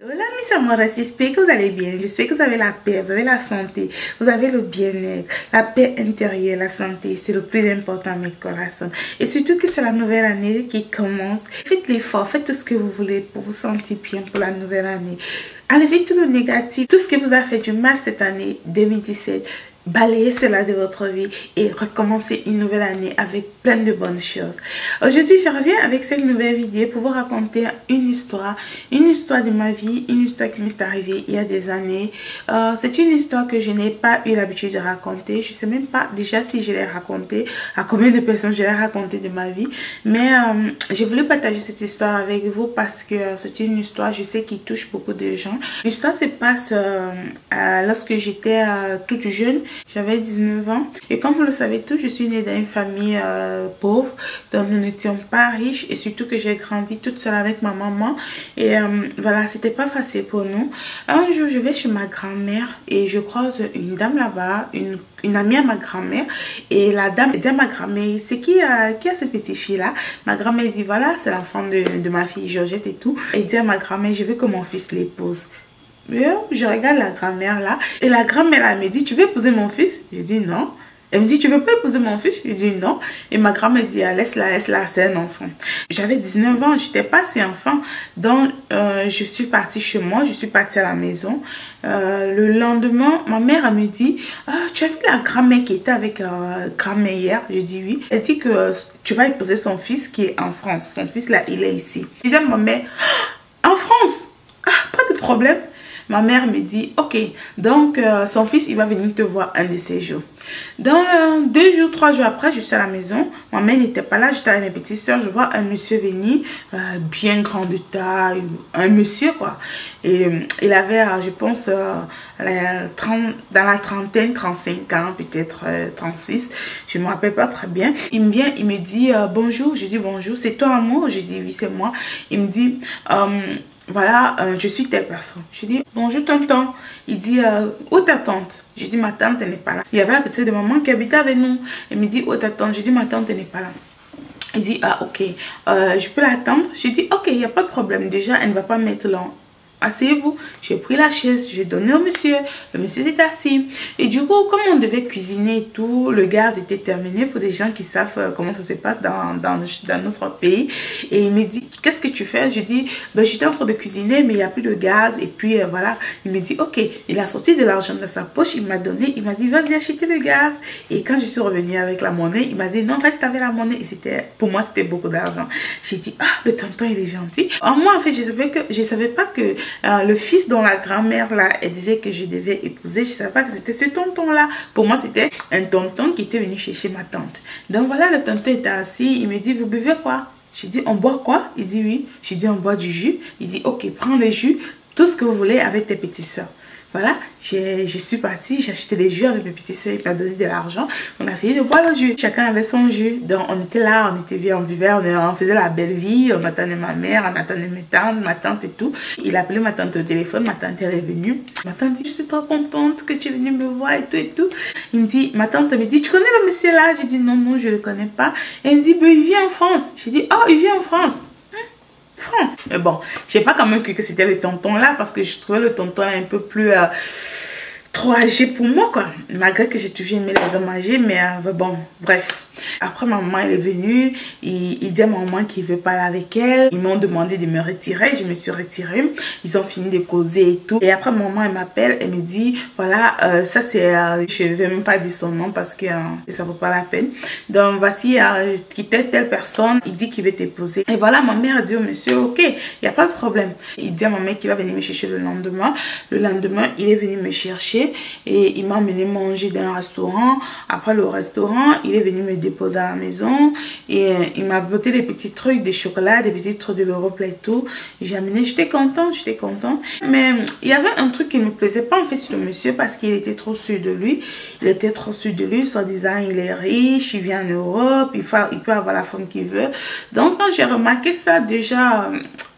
Hola mis amores, j'espère que vous allez bien, j'espère que vous avez la paix, vous avez la santé, vous avez le bien-être, la paix intérieure, la santé, c'est le plus important mes corazones. Et surtout que c'est la nouvelle année qui commence. Faites l'effort, faites tout ce que vous voulez pour vous sentir bien pour la nouvelle année. Enlevez tout le négatif, tout ce qui vous a fait du mal cette année 2017. Balayez cela de votre vie et recommencez une nouvelle année avec plein de bonnes choses. Aujourd'hui, je reviens avec cette nouvelle vidéo pour vous raconter une histoire de ma vie, une histoire qui m'est arrivée il y a des années. C'est une histoire que je n'ai pas eu l'habitude de raconter. Je ne sais même pas déjà si je l'ai racontée, à combien de personnes je l'ai raconté de ma vie. Mais j'ai voulu partager cette histoire avec vous parce que c'est une histoire, je sais, qui touche beaucoup de gens. L'histoire se passe lorsque j'étais toute jeune. J'avais 19 ans et comme vous le savez tous, je suis née dans une famille pauvre, donc nous n'étions pas riches et surtout que j'ai grandi toute seule avec ma maman et voilà, c'était pas facile pour nous. Un jour, je vais chez ma grand-mère et je croise une dame là-bas, une amie à ma grand-mère, et la dame dit à ma grand-mère, c'est qui a cette petite fille-là? Ma grand-mère dit, voilà, c'est l'enfant de ma fille Georgette et tout. Et dit à ma grand-mère, je veux que mon fils l'épouse. Je regarde la grand-mère là et la grand-mère là me dit, tu veux épouser mon fils? Je dis non. Elle me dit, tu veux pas épouser mon fils? Je dis non. Et ma grand-mère dit, ah, laisse-la, c'est un enfant. J'avais 19 ans, j'étais pas si enfant. Donc, je suis partie chez moi, je suis partie à la maison. Le lendemain, ma mère me dit, ah, tu as vu la grand-mère qui était avec grand-mère hier? Je dis oui. Elle dit que tu vas épouser son fils qui est en France. Son fils là, il est ici. Je disais à ma mère, en France? Ah, pas de problème. Ma mère me dit, ok, donc son fils, il va venir te voir un de ces jours. Dans 2 jours, 3 jours après, je suis à la maison. Ma mère n'était pas là, j'étais avec mes petites soeurs. Je vois un monsieur venir, bien grand de taille, un monsieur quoi. Et il avait, je pense, dans la trentaine, 35 ans, peut-être 36. Je ne me rappelle pas très bien. Il me vient, il me dit, bonjour. Je dis bonjour, c'est toi amour? Je dis oui, c'est moi. Il me dit, voilà, je suis telle personne. Je dis, bonjour tonton. Il dit, où ta tante? Je dis, ma tante n'est pas là. Il y avait la petite de maman qui habitait avec nous. Il me dit, où ta tante? Je dis, ma tante n'est pas là. Il dit, ah ok, je peux l'attendre? Je dis, ok, il n'y a pas de problème. Déjà, elle ne va pas mettre là. Asseyez-vous. J'ai pris la chaise, j'ai donné au monsieur. Le monsieur s'est assis. Et du coup, comme on devait cuisiner et tout, le gaz était terminé pour des gens qui savent comment ça se passe dans notre pays. Et il me dit, qu'est-ce que tu fais? Je dis, ben, j'étais en train de cuisiner, mais il n'y a plus de gaz. Et puis voilà, il me dit, ok. Il a sorti de l'argent de sa poche, il m'a donné, il m'a dit, vas-y, acheter le gaz. Et quand je suis revenue avec la monnaie, il m'a dit, non, reste avec la monnaie. Et pour moi, c'était beaucoup d'argent. J'ai dit, ah, le tonton, il est gentil. Moi, en fait, je savais pas que le fils dont la grand-mère là, elle disait que je devais épouser, je ne savais pas que c'était ce tonton là. Pour moi, c'était un tonton qui était venu chercher ma tante. Donc voilà, le tonton était assis, il me dit, vous buvez quoi? Je dis, on boit quoi? Il dit oui. Je dis, on boit du jus. Il dit, ok, prends le jus, tout ce que vous voulez avec tes petites soeurs. Voilà, je suis partie, j'ai acheté les jus avec mes petites soeurs, il m'a donné de l'argent. On a fini de boire le jus. Chacun avait son jus. Donc on était là, on était bien, on vivait, on faisait la belle vie. On attendait ma mère, on attendait mes tantes, ma tante et tout. Il appelait ma tante au téléphone, ma tante elle est venue. Ma tante dit, je suis trop contente que tu es venue me voir et tout et tout. Il me dit, ma tante me dit, tu connais le monsieur là? J'ai dit, non, non, je ne le connais pas. Et elle me dit, ben, il vient en France. J'ai dit, oh, il vient en France. France. Mais bon, j'ai pas quand même cru que c'était le tonton là parce que je trouvais le tonton là un peu plus trop âgé pour moi quoi. Malgré que j'ai toujours aimé les hommes âgés, mais bon, bref. Après ma maman elle est venue, il dit à ma maman qu'il veut parler avec elle. Ils m'ont demandé de me retirer, je me suis retirée. Ils ont fini de causer et tout. Et après ma maman elle m'appelle, elle me dit voilà, ça c'est, je ne vais même pas dire son nom parce que ça vaut pas la peine. Donc voici qui était telle personne, il dit qu'il veut t'épouser. Et voilà, ma mère a dit au monsieur ok, il n'y a pas de problème. Il dit à ma mère qu'il va venir me chercher le lendemain. Le lendemain, il est venu me chercher et il m'a emmené manger dans un restaurant. Après le restaurant, il est venu me déposer à la maison et il m'a apporté des petits trucs, des chocolats, des petits trucs de l'Europe et tout. J'ai amené, j'étais contente. Mais il y avait un truc qui ne me plaisait pas en fait sur le monsieur parce qu'il était trop sûr de lui. Il était trop sûr de lui, soit disant il est riche, il vient en Europe, il peut avoir la femme qu'il veut. Donc quand j'ai remarqué ça déjà,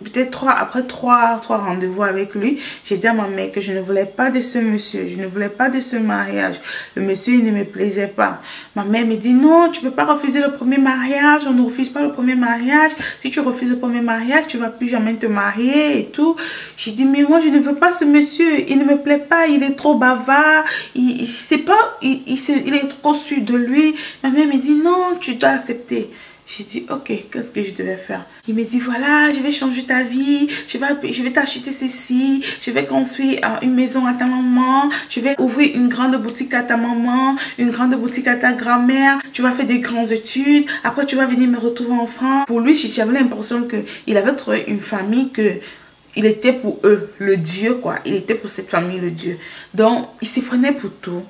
peut-être après trois rendez-vous avec lui, j'ai dit à ma mère que je ne voulais pas de ce monsieur. Je ne voulais pas de ce mariage. Le monsieur, il ne me plaisait pas. Ma mère me dit, non, tu ne peux pas refuser le premier mariage. On ne refuse pas le premier mariage. Si tu refuses le premier mariage, tu ne vas plus jamais te marier et tout. J'ai dit, mais moi, je ne veux pas ce monsieur. Il ne me plaît pas. Il est trop bavard. Il est trop sûr de lui. Ma mère me dit, non, tu dois accepter. J'ai dit, ok, qu'est-ce que je devais faire? Il me dit, voilà, je vais changer ta vie, je vais t'acheter ceci, je vais construire une maison à ta maman, je vais ouvrir une grande boutique à ta maman, une grande boutique à ta grand-mère, tu vas faire des grandes études, après tu vas venir me retrouver en France. Pour lui, j'avais l'impression qu'il avait trouvé une famille il était pour eux, le Dieu, quoi. Il était pour cette famille, le Dieu. Donc, il se prenait pour tout.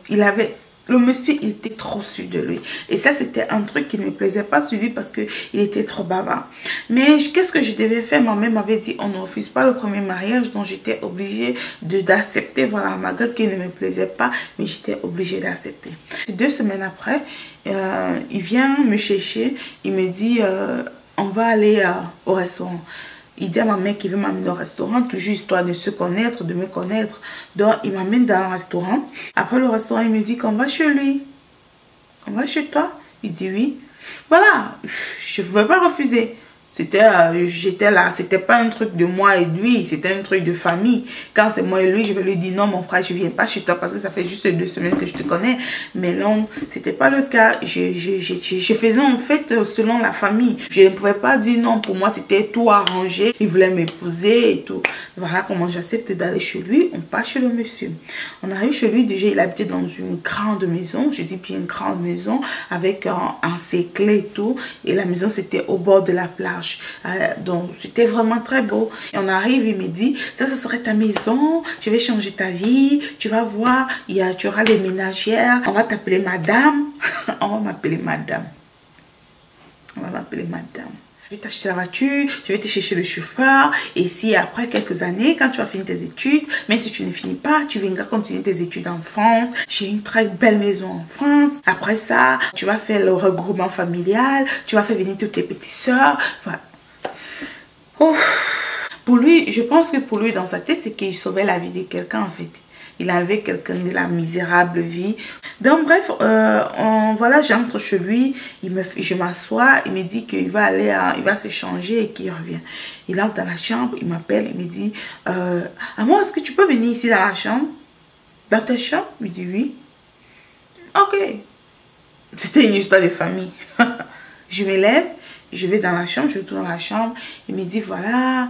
Le monsieur, il était trop sûr de lui. Et ça, c'était un truc qui ne me plaisait pas sur lui parce qu'il était trop bavard. Mais qu'est-ce que je devais faire? Ma mère m'avait dit, on ne refuse pas le premier mariage. Donc, j'étais obligée d'accepter. Voilà, malgré qu'il ne me plaisait pas, mais j'étais obligée d'accepter. 2 semaines après, il vient me chercher. Il me dit, on va aller au restaurant. Il dit à ma mère qu'il veut m'amener au restaurant, toujours histoire de se connaître, de me connaître. Donc, il m'amène dans un restaurant. Après le restaurant, il me dit qu'on va chez lui. On va chez toi? Il dit oui. Voilà, je ne pouvais pas refuser. J'étais là, c'était pas un truc de moi et lui, c'était un truc de famille. Quand c'est moi et lui, je vais lui dire non mon frère, je viens pas chez toi parce que ça fait juste 2 semaines que je te connais. Mais non, c'était pas le cas. Je faisais en fait selon la famille. Je ne pouvais pas dire non, pour moi c'était tout arrangé. Il voulait m'épouser et tout. Voilà comment j'accepte d'aller chez lui. On part chez le monsieur. On arrive chez lui, déjà il habitait dans une grande maison. Je dis bien une grande maison avec un séclé et tout. Et la maison c'était au bord de la plage. Donc c'était vraiment très beau. Et on arrive, il me dit, ça serait ta maison, je vais changer ta vie, tu vas voir, tu auras les ménagères, on va t'appeler madame. On va m'appeler madame. On va m'appeler madame. Je vais t'acheter la voiture, je vais te chercher le chauffeur. Et si après quelques années, quand tu as fini tes études, même si tu ne finis pas, tu viendras continuer tes études en France. J'ai une très belle maison en France. Après ça, tu vas faire le regroupement familial. Tu vas faire venir toutes tes petites soeurs. Voilà. Oh. Pour lui, je pense que pour lui, dans sa tête, c'est qu'il sauvait la vie de quelqu'un en fait. Il avait quelqu'un de la misérable vie. Donc bref, voilà, j'entre chez lui, je m'assois, il me dit qu'il va aller, il va se changer et qu'il revient. Il entre dans la chambre, il m'appelle, il me dit, Amor, est-ce que tu peux venir ici dans la chambre? Dans ta chambre? Je lui dis oui. Ok. C'était une histoire de famille. Je me lève. Je vais dans la chambre, je retourne dans la chambre. Il me dit, voilà,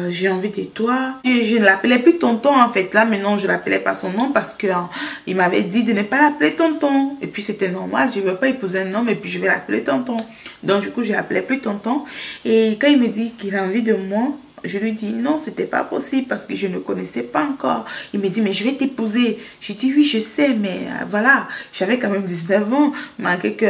j'ai envie de toi. Je ne l'appelais plus tonton en fait. Là, maintenant, je ne l'appelais pas son nom parce qu'il m'avait dit de ne pas l'appeler tonton. Et puis, c'était normal. Je ne veux pas épouser un homme et puis je vais l'appeler tonton. Donc, du coup, je ne l'appelais plus tonton. Et quand il me dit qu'il a envie de moi, je lui dis non, c'était pas possible parce que je ne connaissais pas encore. Il me dit, mais je vais t'épouser. Je dis, oui, je sais, mais voilà, j'avais quand même 19 ans, malgré que...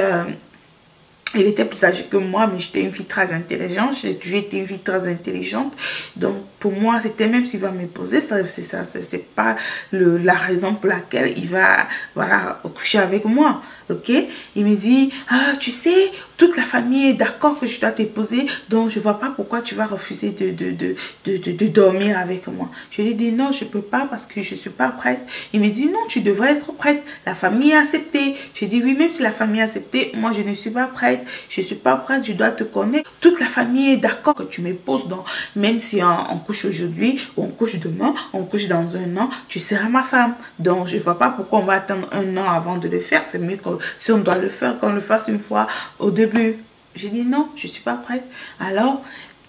Il était plus âgé que moi, mais j'étais une fille très intelligente. J'ai toujours été une fille très intelligente. Donc, pour moi, c'était même s'il va m'épouser, c'est pas la raison pour laquelle il va, voilà, coucher avec moi. Ok? Il me dit, ah, tu sais, toute la famille est d'accord que je dois t'épouser, donc je vois pas pourquoi tu vas refuser de dormir avec moi. Je lui dis, non, je peux pas parce que je suis pas prête. Il me dit, non, tu devrais être prête. La famille a accepté. Je dis, oui, même si la famille a accepté, moi, je ne suis pas prête. Je suis pas prête, je dois te connaître. Toute la famille est d'accord que tu m'épouses, donc même si on couche aujourd'hui, ou on couche demain, on couche dans 1 an, tu seras ma femme. Donc, je vois pas pourquoi on va attendre 1 an avant de le faire. C'est mieux que si on doit le faire, qu'on le fasse une fois au début. J'ai dit non, je suis pas prête. Alors,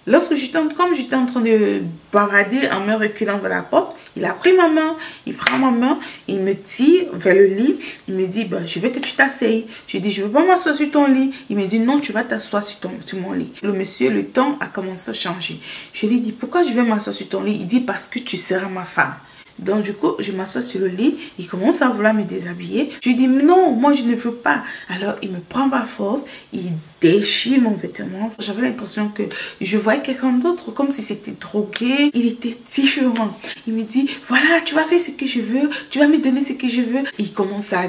lorsque comme j'étais en train de bavader en me reculant vers la porte, il a pris ma main, il prend ma main, il me tire vers le lit, il me dit, je veux que tu t'asseyes. Je dis, je veux pas m'asseoir sur ton lit. Il me dit, non, tu vas t'asseoir sur mon lit. Le monsieur, le temps a commencé à changer. Je lui dis, pourquoi je vais m'asseoir sur ton lit? Il dit, parce que tu seras ma femme. Donc du coup, je m'assois sur le lit, il commence à vouloir me déshabiller. Je lui dis non, moi je ne veux pas. Alors il me prend par force, il déchire mon vêtement. J'avais l'impression que je voyais quelqu'un d'autre, comme si c'était drogué. Il était différent. Il me dit, voilà, tu vas faire ce que je veux, tu vas me donner ce que je veux. Et il commence à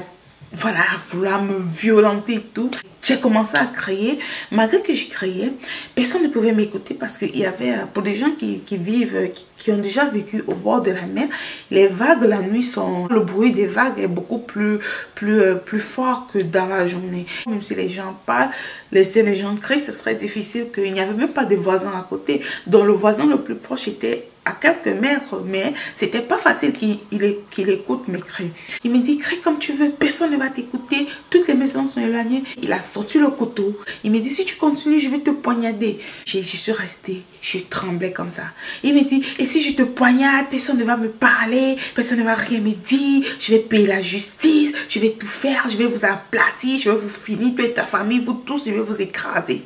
voilà, vouloir me violenter et tout. J'ai commencé à crier. Malgré que je criais, personne ne pouvait m'écouter parce qu'il y avait, pour des gens qui vivent, qui ont déjà vécu au bord de la mer, les vagues la nuit sont... Le bruit des vagues est beaucoup plus fort que dans la journée. Même si les gens parlent, laisser les gens crient, ce serait difficile qu'il n'y avait même pas de voisins à côté. Donc le voisin le plus proche était à quelques mètres, mais c'était pas facile qu'il écoute mes cris. Il me dit, crie comme tu veux, personne ne va t'écouter, toutes les maisons sont éloignées. Il a sorti le couteau, il me dit, si tu continues, je vais te poignarder. Je suis restée, je tremblais comme ça. Il me dit, et si je te poignarde, personne ne va me parler, personne ne va rien me dire, je vais payer la justice, je vais tout faire, je vais vous aplatir, je vais vous finir, toi et ta famille, vous tous, je vais vous écraser.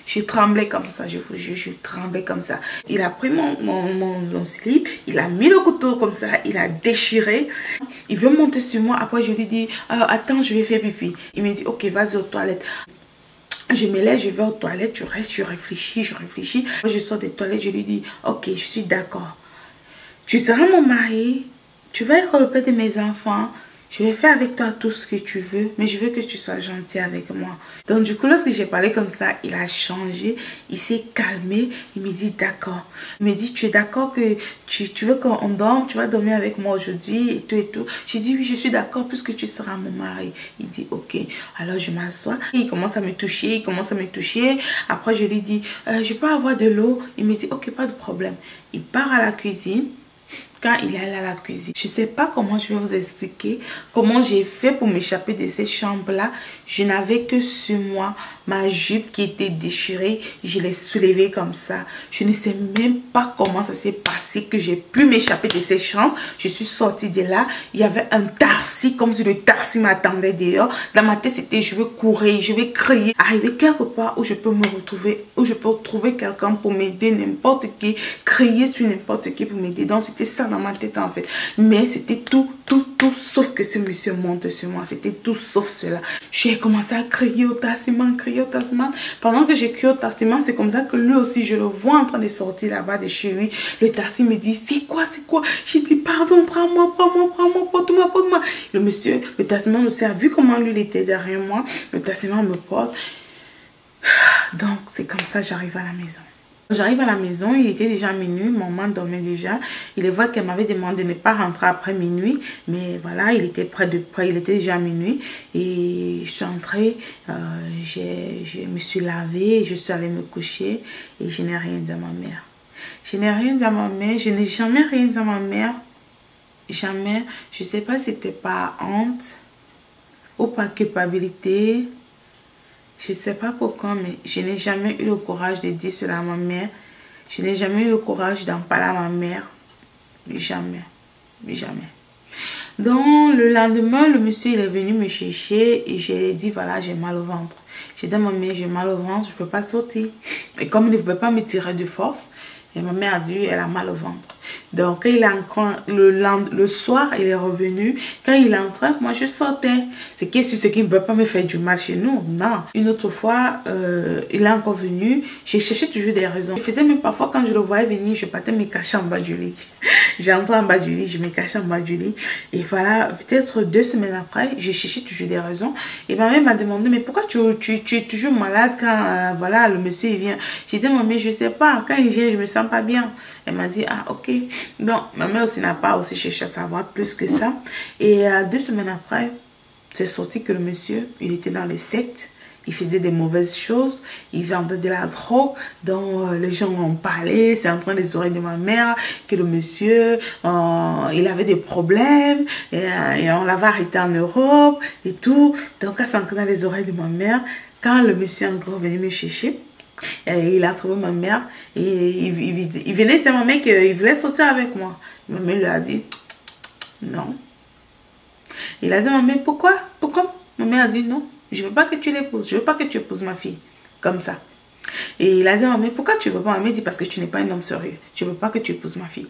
Je tremblais comme ça, je vous jure, je tremblais comme ça. Il a pris mon slip, il a mis le couteau comme ça, il a déchiré. Il veut monter sur moi, après je lui dis, attends, je vais faire pipi. Il me dit, ok, vas-y aux toilettes. Je me lève, je vais aux toilettes, je reste, je réfléchis. Je sors des toilettes, je lui dis, ok, je suis d'accord. Tu seras mon mari, tu vas être le père de mes enfants. Je vais faire avec toi tout ce que tu veux, mais je veux que tu sois gentil avec moi. Donc du coup, lorsque j'ai parlé comme ça, il a changé, il s'est calmé, il me dit d'accord. Il me dit, tu es d'accord que tu veux qu'on dorme, tu vas dormir avec moi aujourd'hui et tout et tout. J'ai dit oui, je suis d'accord puisque tu seras mon mari. Il dit ok, alors je m'assois. Il commence à me toucher, Après je lui dis, je peux avoir de l'eau? Il me dit ok, pas de problème. Il part à la cuisine. Quand il est allé à la cuisine, je ne sais pas comment je vais vous expliquer comment j'ai fait pour m'échapper de cette chambre-là. Je n'avais que sur moi ma jupe qui était déchirée. Je l'ai soulevée comme ça. Je ne sais même pas comment ça s'est passé que j'ai pu m'échapper de cette chambre. Je suis sortie de là. Il y avait un taxi, comme si le taxi m'attendait dehors. Dans ma tête, c'était je vais courir, je vais crier. Arriver quelque part où je peux me retrouver, où je peux trouver quelqu'un pour m'aider, n'importe qui. Crier sur n'importe qui pour m'aider. Donc, c'était ça dans ma tête en fait. Mais c'était tout sauf que ce monsieur monte sur moi. C'était tout sauf cela. J'ai commencé à crier au taximan. Pendant que j'ai crié au taximan, c'est comme ça que lui aussi, je le vois en train de sortir là-bas de chez lui. Le taxi me dit, c'est quoi? J'ai dit, pardon, prends-moi, porte-moi. Le monsieur, le taximan aussi a vu comment lui il était derrière moi. Le taximan me porte. Donc, c'est comme ça que j'arrive à la maison. J'arrive à la maison, il était déjà minuit, maman dormait déjà. Il est vrai qu'elle m'avait demandé de ne pas rentrer après minuit, mais voilà, il était il était déjà minuit. Et je suis entrée, je me suis lavée, je suis allée me coucher et je n'ai rien dit à ma mère. Je n'ai rien dit à ma mère, je n'ai jamais rien dit à ma mère. Jamais, je ne sais pas si c'était par honte ou par culpabilité. Je ne sais pas pourquoi, mais je n'ai jamais eu le courage de dire cela à ma mère. Je n'ai jamais eu le courage d'en parler à ma mère. Jamais. Donc, le lendemain, le monsieur il est venu me chercher et j'ai dit, voilà, j'ai mal au ventre. J'ai dit à ma mère, j'ai mal au ventre, je ne peux pas sortir. Et comme il ne pouvait pas me tirer de force, et ma mère a dit, elle a mal au ventre. Donc, quand il est encore, le soir, il est revenu. Quand il est entré, moi, je sortais. C'est ce qui ne veut pas me faire du mal chez nous. Non. Une autre fois, il est encore venu. J'ai cherché toujours des raisons. Je faisais même parfois, quand je le voyais venir, je partais me cacher en bas du lit. J'entrais en bas du lit, je me cachais en bas du lit. Et voilà, peut-être 2 semaines après, j'ai cherché toujours des raisons. Et ma mère m'a demandé, mais pourquoi tu es toujours malade quand, voilà, le monsieur, il vient? Je disais, maman, je ne sais pas. Quand il vient, je me sens pas bien. Elle m'a dit, ah, ok. Donc, ma mère aussi n'a pas aussi cherché à savoir plus que ça. Et 2 semaines après, c'est sorti que le monsieur, il était dans les sectes. Il faisait des mauvaises choses. Il vendait de la drogue. Donc, les gens ont parlé. C'est en train des oreilles de ma mère que le monsieur, il avait des problèmes. Et on l'avait arrêté en Europe et tout. Donc, ça en dans les oreilles de ma mère. Quand le monsieur encore venait me chercher, il a trouvé ma mère et il venait dire à ma mère qu'il voulait sortir avec moi. Ma mère lui a dit non. Il a dit à ma mère, pourquoi? Ma mère a dit non, je ne veux pas que tu l'épouses, je ne veux pas que tu épouses ma fille. Comme ça. Et il a dit à ma mère, pourquoi tu ne veux pas? Ma mère dit parce que tu n'es pas un homme sérieux, je ne veux pas que tu épouses ma fille.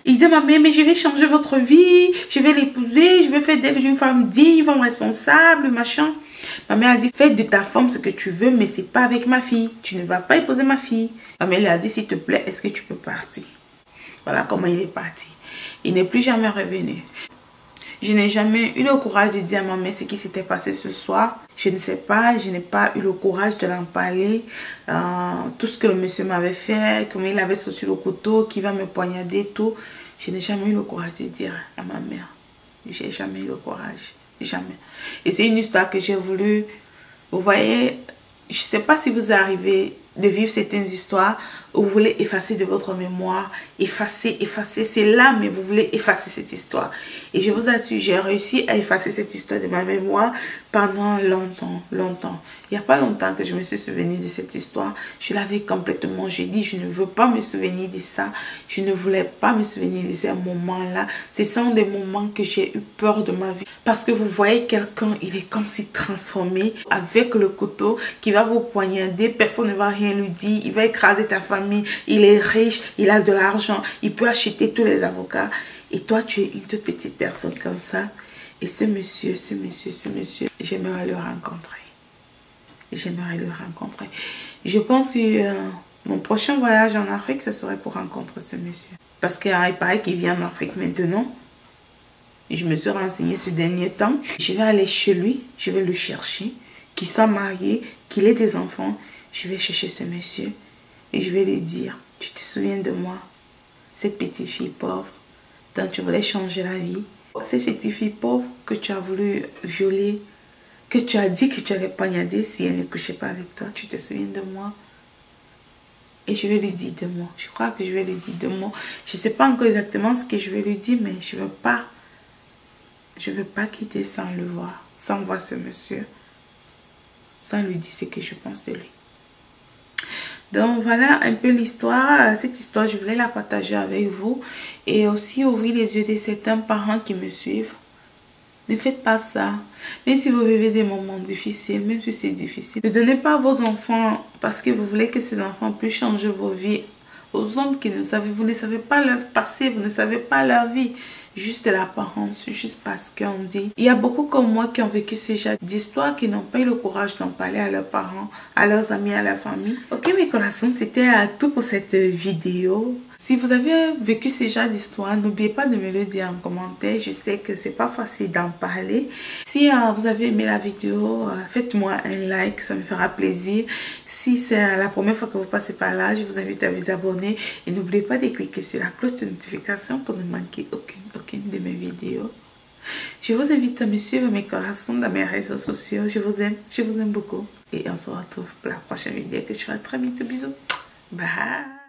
Il dit à ma mère, mais je vais changer votre vie, je vais l'épouser, je vais faire d'elle une femme digne, une femme responsable, machin. Ma mère a dit, fais de ta femme ce que tu veux, mais c'est pas avec ma fille. Tu ne vas pas épouser ma fille. Ma mère lui a dit, s'il te plaît, est-ce que tu peux partir? Voilà comment il est parti. Il n'est plus jamais revenu. Je n'ai jamais eu le courage de dire à ma mère ce qui s'était passé ce soir. Je ne sais pas, je n'ai pas eu le courage de l'en parler. Tout ce que le monsieur m'avait fait, comment il avait sorti le couteau, qui va me poignarder, tout. Je n'ai jamais eu le courage de dire à ma mère. Je n'ai jamais eu le courage. Jamais. Et c'est une histoire que j'ai voulu... Vous voyez, je ne sais pas si vous arrivez de vivre certaines histoires où vous voulez effacer de votre mémoire, effacer, c'est là, mais vous voulez effacer cette histoire. Et je vous assure, j'ai réussi à effacer cette histoire de ma mémoire pendant longtemps. Il n'y a pas longtemps que je me suis souvenu de cette histoire. Je l'avais complètement, j'ai dit, je ne veux pas me souvenir de ça. Je ne voulais pas me souvenir de ces moments-là. Ce sont des moments que j'ai eu peur de ma vie. Parce que vous voyez quelqu'un, il est comme si transformé avec le couteau qui va vous poignarder. Personne ne va rien lui dire. Il va écraser ta famille. Il est riche, il a de l'argent. Il peut acheter tous les avocats. Et toi, tu es une toute petite personne comme ça. Et ce monsieur, j'aimerais le rencontrer. J'aimerais le rencontrer. Je pense que mon prochain voyage en Afrique, ce serait pour rencontrer ce monsieur. Parce qu'il paraît qu'il vient en Afrique maintenant. Et je me suis renseignée ce dernier temps. Je vais aller chez lui, je vais le chercher. Qu'il soit marié, qu'il ait des enfants. Je vais chercher ce monsieur. Et je vais lui dire, tu te souviens de moi? Cette petite fille pauvre dont tu voulais changer la vie. Cette petite fille pauvre que tu as voulu violer. Que tu as dit que tu allais poignarder si elle ne couchait pas avec toi. Tu te souviens de moi? Et je vais lui dire deux mots. Je crois que je vais lui dire deux mots. Je ne sais pas encore exactement ce que je vais lui dire, mais je ne veux pas. Je ne veux pas quitter sans le voir. Sans voir ce monsieur. Sans lui dire ce que je pense de lui. Donc voilà un peu l'histoire. Cette histoire, je voulais la partager avec vous. Et aussi ouvrir les yeux de certains parents qui me suivent. Ne faites pas ça. Même si vous vivez des moments difficiles, même si c'est difficile, ne donnez pas à vos enfants parce que vous voulez que ces enfants puissent changer vos vies aux hommes qui ne savent, vous ne savez pas leur passé, vous ne savez pas leur vie. Juste de l'apparence, juste parce qu'on dit. Il y a beaucoup comme moi qui ont vécu ce genre d'histoires qui n'ont pas eu le courage d'en parler à leurs parents, à leurs amis, à la famille. Ok mes corazones, c'était tout pour cette vidéo. Si vous avez vécu ce genre d'histoire, n'oubliez pas de me le dire en commentaire. Je sais que c'est pas facile d'en parler. Si vous avez aimé la vidéo, faites-moi un like, ça me fera plaisir. Si c'est la première fois que vous passez par là, je vous invite à vous abonner. Et n'oubliez pas de cliquer sur la cloche de notification pour ne manquer aucune de mes vidéos. Je vous invite à me suivre mes corazones dans mes réseaux sociaux. Je vous aime beaucoup. Et on se retrouve pour la prochaine vidéo que je ferai très bientôt. Bisous. Bye.